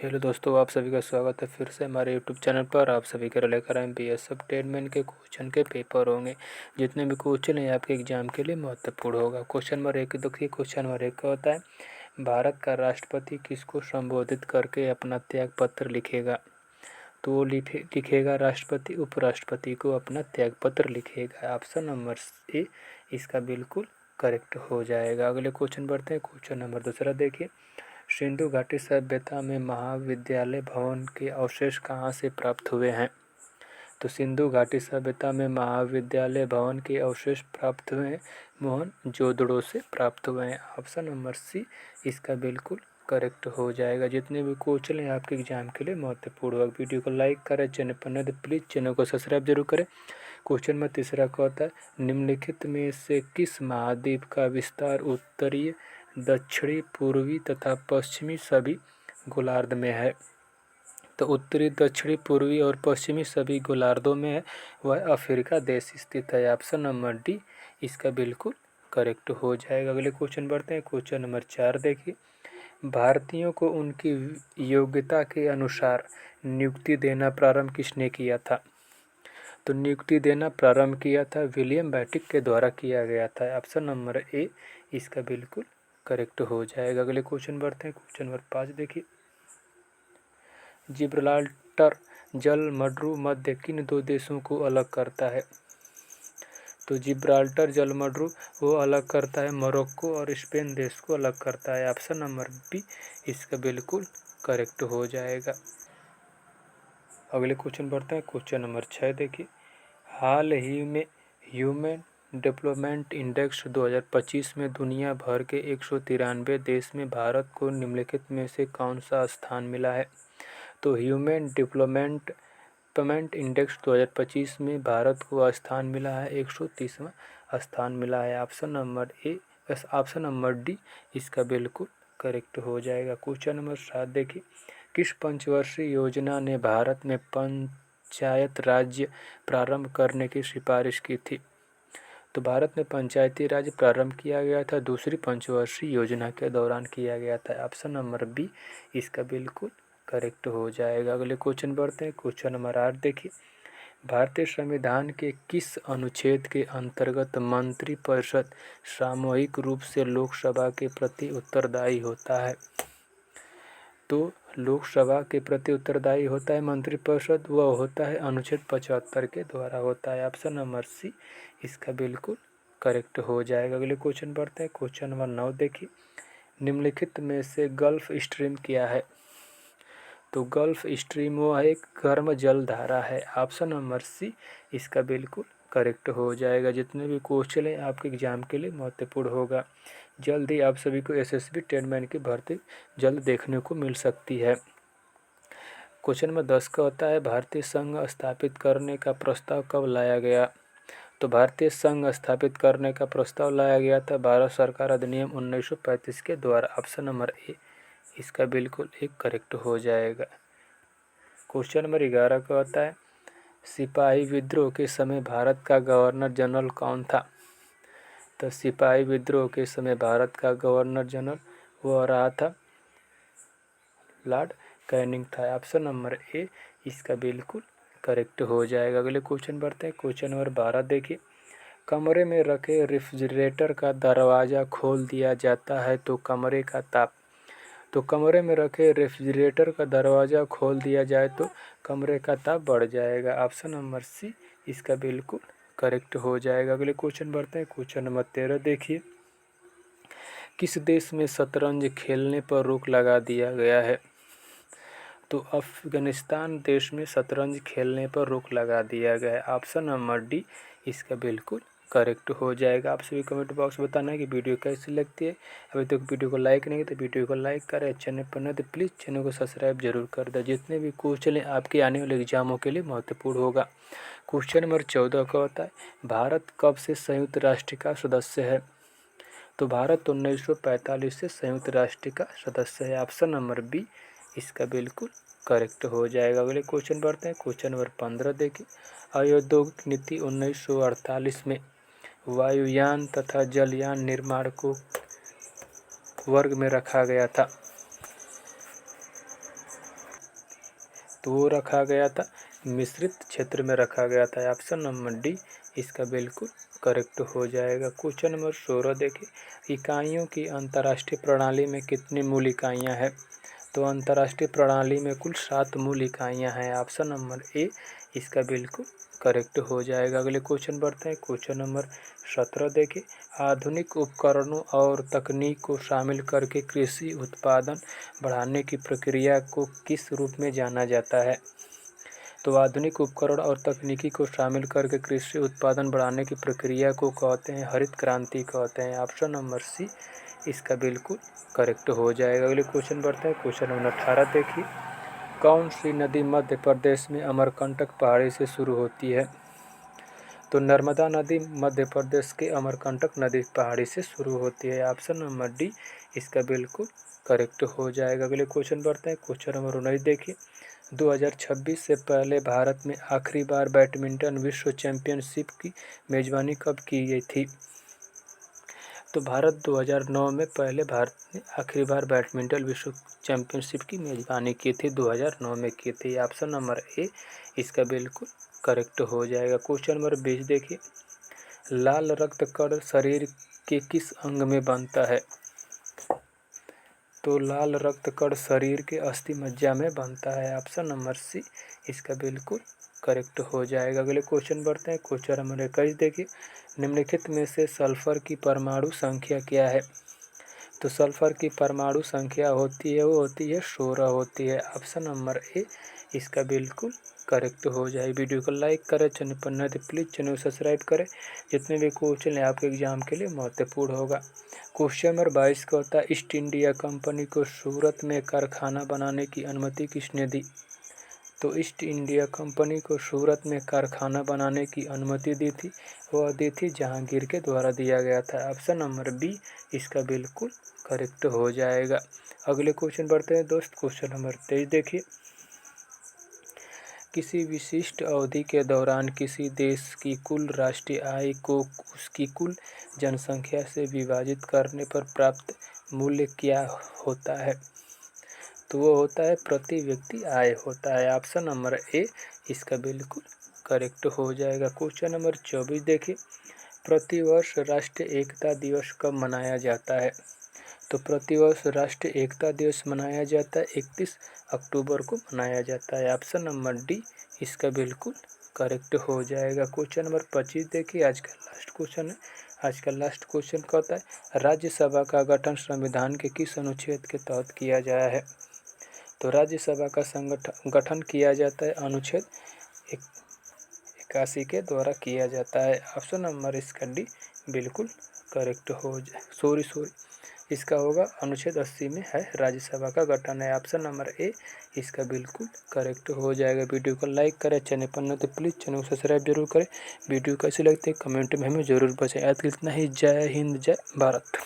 Hello दोस्तों, आप सभी का स्वागत है फिर से हमारे यूट्यूब चैनल पर। आप सभी के लिए लेकर आए बीएसएफ ट्रेडमैन के क्वेश्चन के पेपर होंगे। जितने भी क्वेश्चन हैं आपके एग्जाम के लिए महत्वपूर्ण होगा। क्वेश्चन नंबर 1 देखिए। क्वेश्चन नंबर 1 का होता है, भारत का राष्ट्रपति किसको संबोधित करके अपना त्याग पत्र लिखेगा? तो वो लिखेगा राष्ट्रपति उपराष्ट्रपति को अपना त्याग पत्र लिखेगा। ऑप्शन नंबर ए इसका बिल्कुल करेक्ट हो जाएगा। अगले क्वेश्चन बढ़ते हैं। क्वेश्चन नंबर 2 देखिए। सिंधु घाटी सभ्यता में महाविद्यालय भवन के अवशेष कहाँ से प्राप्त हुए हैं? तो सिंधु घाटी सभ्यता में महाविद्यालय भवन के अवशेष प्राप्त हुए हैं मोहनजोदड़ो से प्राप्त हुए हैं। ऑप्शन नंबर सी इसका बिल्कुल करेक्ट हो जाएगा। जितने भी क्वेश्चन हैं आपके एग्जाम के लिए महत्वपूर्ण होगा। वीडियो को लाइक करें, चैनल पर नए तो प्लीज़ चैनल को सब्सक्राइब जरूर करें। क्वेश्चन में 3 का होता है, निम्नलिखित में से किस महाद्वीप का विस्तार उत्तरीय, दक्षिणी, पूर्वी तथा पश्चिमी सभी गोलार्ध में है? तो उत्तरी, दक्षिणी, पूर्वी और पश्चिमी सभी गोलार्धों में है वह अफ्रीका देश स्थित है। ऑप्शन नंबर डी इसका बिल्कुल करेक्ट हो जाएगा। अगले क्वेश्चन बढ़ते हैं। क्वेश्चन नंबर 4 देखिए। भारतीयों को उनकी योग्यता के अनुसार नियुक्ति देना प्रारंभ किसने किया था? तो नियुक्ति देना प्रारंभ किया था विलियम बेंटिक के द्वारा किया गया था। ऑप्शन नंबर ए इसका बिल्कुल करेक्ट हो जाएगा। अगले क्वेश्चन बढ़ते हैं। क्वेश्चन नंबर 5 देखिए। जिब्राल्टर जलमड्रू मध्य किन 2 देशों को अलग करता है? तो जिब्राल्टर जलमड्रू वो अलग करता है मोरक्को और स्पेन देश को अलग करता है। ऑप्शन नंबर बी इसका बिल्कुल करेक्ट हो जाएगा। अगले क्वेश्चन बढ़ते हैं। क्वेश्चन नंबर 6 देखिए। हाल ही में ह्यूमन डेवलपमेंट इंडेक्स 2025 में दुनिया भर के 193 देश में भारत को निम्नलिखित में से कौन सा स्थान मिला है? तो ह्यूमन डेवलपमेंट इंडेक्स 2025 में भारत को स्थान मिला है 130वां स्थान मिला है। ऑप्शन नंबर डी इसका बिल्कुल करेक्ट हो जाएगा। क्वेश्चन नंबर 7 देखिए। किस पंचवर्षीय योजना ने भारत में पंचायत राज्य प्रारंभ करने की सिफारिश की थी? तो भारत में पंचायती राज प्रारंभ किया गया था दूसरी पंचवर्षीय योजना के दौरान किया गया था। ऑप्शन नंबर बी इसका बिल्कुल करेक्ट हो जाएगा। अगले क्वेश्चन बढ़ते हैं। क्वेश्चन नंबर 8 देखिए। भारतीय संविधान के किस अनुच्छेद के अंतर्गत मंत्रिपरिषद सामूहिक रूप से लोकसभा के प्रति उत्तरदायी होता है? तो लोकसभा के प्रति उत्तरदायी होता है मंत्रिपरिषद, वह होता है अनुच्छेद 75 के द्वारा होता है। ऑप्शन नंबर सी इसका बिल्कुल करेक्ट हो जाएगा। अगले क्वेश्चन बढ़ते हैं। क्वेश्चन नंबर 9 देखिए। निम्नलिखित में से गल्फ स्ट्रीम क्या है? तो गल्फ स्ट्रीम वो एक गर्म जल धारा है। ऑप्शन नंबर सी इसका बिल्कुल करेक्ट हो जाएगा। जितने भी क्वेश्चन हैं आपके एग्जाम के लिए महत्वपूर्ण होगा। जल्द ही आप सभी को एसएसबी ट्रेडमैन की भर्ती जल्द देखने को मिल सकती है। क्वेश्चन नंबर 10 का होता है, भारतीय संघ स्थापित करने का प्रस्ताव कब लाया गया? तो भारतीय संघ स्थापित करने का प्रस्ताव लाया गया था भारत सरकार अधिनियम 1935 के द्वारा। ऑप्शन नंबर ए इसका बिल्कुल एक करेक्ट हो जाएगा। क्वेश्चन नंबर 11 का होता है, सिपाही विद्रोह के समय भारत का गवर्नर जनरल कौन था? तो सिपाही विद्रोह के समय भारत का गवर्नर जनरल वो रहा था लॉर्ड कैनिंग था। ऑप्शन नंबर ए इसका बिल्कुल करेक्ट हो जाएगा। अगले क्वेश्चन बढ़ते हैं। क्वेश्चन नंबर 12 देखिए। कमरे में रखे रेफ्रिजरेटर का दरवाज़ा खोल दिया जाता है तो कमरे का ताप कमरे में रखे रेफ्रिजरेटर का दरवाज़ा खोल दिया जाए तो कमरे का ताप बढ़ जाएगा। ऑप्शन नंबर सी इसका बिल्कुल करेक्ट हो जाएगा। अगले क्वेश्चन बढ़ते हैं। क्वेश्चन नंबर 13 देखिए। किस देश में शतरंज खेलने पर रोक लगा दिया गया है? तो अफगानिस्तान देश में शतरंज खेलने पर रोक लगा दिया गया है। ऑप्शन नंबर डी इसका बिल्कुल करेक्ट हो जाएगा। आप सभी कमेंट बॉक्स में बताना है कि वीडियो कैसी लगती है। अभी तक वीडियो को लाइक नहीं तो वीडियो को लाइक करें, चैनल पर नहीं तो प्लीज़ चैनल को सब्सक्राइब जरूर कर दें। जितने भी क्वेश्चन आपके आने वाले एग्जामों के लिए महत्वपूर्ण होगा। क्वेश्चन नंबर 14 का होता है, भारत कब से संयुक्त राष्ट्र का सदस्य है? तो भारत 1945 से संयुक्त राष्ट्र का सदस्य है। ऑप्शन नंबर बी इसका बिल्कुल करेक्ट हो जाएगा। अगले क्वेश्चन बढ़ते हैं। क्वेश्चन नंबर 15 देखिए। औद्योगिक नीति 1948 में वायुयान तथा जलयान निर्माण को वर्ग में रखा गया था। तो वो रखा गया था मिश्रित क्षेत्र में रखा गया था। ऑप्शन नंबर डी इसका बिल्कुल करेक्ट हो जाएगा। क्वेश्चन नंबर 16 देखिए, इकाइयों की अंतर्राष्ट्रीय प्रणाली में कितनी मूल इकाइयाँ हैं? तो अंतर्राष्ट्रीय प्रणाली में कुल 7 मूल इकाइयाँ हैं। ऑप्शन नंबर ए इसका बिल्कुल करेक्ट हो जाएगा। अगले क्वेश्चन बढ़ते हैं। क्वेश्चन नंबर 17 देखिए, आधुनिक उपकरणों और तकनीक को शामिल करके कृषि उत्पादन बढ़ाने की प्रक्रिया को किस रूप में जाना जाता है? तो आधुनिक उपकरण और तकनीकी को शामिल करके कृषि उत्पादन बढ़ाने की प्रक्रिया को कहते हैं हरित क्रांति कहते हैं। ऑप्शन नंबर सी इसका बिल्कुल करेक्ट हो जाएगा। अगले क्वेश्चन बढ़ते हैं। क्वेश्चन नंबर 18 देखिए, कौन सी नदी मध्य प्रदेश में अमरकंटक पहाड़ी से शुरू होती है? तो नर्मदा नदी मध्य प्रदेश के अमरकंटक नदी पहाड़ी से शुरू होती है। ऑप्शन नंबर डी इसका बिल्कुल करेक्ट हो जाएगा। अगले क्वेश्चन बढ़ते हैं। क्वेश्चन नंबर 19 देखिए, 2026 से पहले भारत में आखिरी बार बैडमिंटन विश्व चैंपियनशिप की मेजबानी कब की गई थी? तो भारत 2009 में पहले भारत ने आखिरी बार बैडमिंटन विश्व चैंपियनशिप की मेजबानी की थी, 2009 में की थी। ऑप्शन नंबर ए इसका बिल्कुल करेक्ट हो जाएगा। क्वेश्चन नंबर 20 देखिए, लाल रक्त कण शरीर के किस अंग में बनता है? तो लाल रक्त कण शरीर के अस्थि मज्जा में बनता है। ऑप्शन नंबर सी इसका बिल्कुल करेक्ट हो जाएगा। अगले क्वेश्चन बढ़ते हैं। क्वेश्चन नंबर 21 देखिए, निम्नलिखित में से सल्फर की परमाणु संख्या क्या है? तो सल्फर की परमाणु संख्या होती है वो होती है 16 होती है। ऑप्शन नंबर ए इसका बिल्कुल करेक्ट हो जाए। वीडियो को लाइक करें, चैनल पर नए तो प्लीज़ चैनल को सब्सक्राइब करें। जितने भी क्वेश्चन है आपके एग्जाम के लिए महत्वपूर्ण होगा। क्वेश्चन नंबर 22 का होता है, ईस्ट इंडिया कंपनी को सूरत में कारखाना बनाने की अनुमति किसने दी? तो ईस्ट इंडिया कंपनी को सूरत में कारखाना बनाने की अनुमति दी थी, वह दी थी जहांगीर के द्वारा दिया गया था। ऑप्शन नंबर बी इसका बिल्कुल करेक्ट हो जाएगा। अगले क्वेश्चन बढ़ते हैं दोस्त। क्वेश्चन नंबर 23 देखिए, किसी विशिष्ट अवधि के दौरान किसी देश की कुल राष्ट्रीय आय को उसकी कुल जनसंख्या से विभाजित करने पर प्राप्त मूल्य क्या होता है? तो वो होता है प्रति व्यक्ति आय होता है। ऑप्शन नंबर ए इसका बिल्कुल करेक्ट हो जाएगा। क्वेश्चन नंबर 24 देखिए, प्रतिवर्ष राष्ट्रीय एकता दिवस कब मनाया जाता है? तो प्रतिवर्ष राष्ट्रीय एकता दिवस मनाया जाता है 31 अक्टूबर को मनाया जाता है। ऑप्शन नंबर डी इसका बिल्कुल करेक्ट हो जाएगा। क्वेश्चन नंबर 25 देखिए, आज का लास्ट क्वेश्चन है। आज का लास्ट क्वेश्चन कहता है, राज्यसभा का गठन संविधान के किस अनुच्छेद के तहत किया गया है? तो राज्यसभा का गठन किया जाता है अनुच्छेद 81 के द्वारा किया जाता है। ऑप्शन नंबर इसका डी बिल्कुल करेक्ट हो जाए। सॉरी इसका होगा अनुच्छेद 80 में है राज्यसभा का गठन है। ऑप्शन नंबर ए इसका बिल्कुल करेक्ट हो जाएगा। वीडियो को लाइक करें, चैनल पर न तो प्लीज़ चैनल को सब्सक्राइब जरूर करें। वीडियो कैसी लगती है कमेंट में हमें ज़रूर बताएं। आज इतना ही। जय हिंद, जय भारत।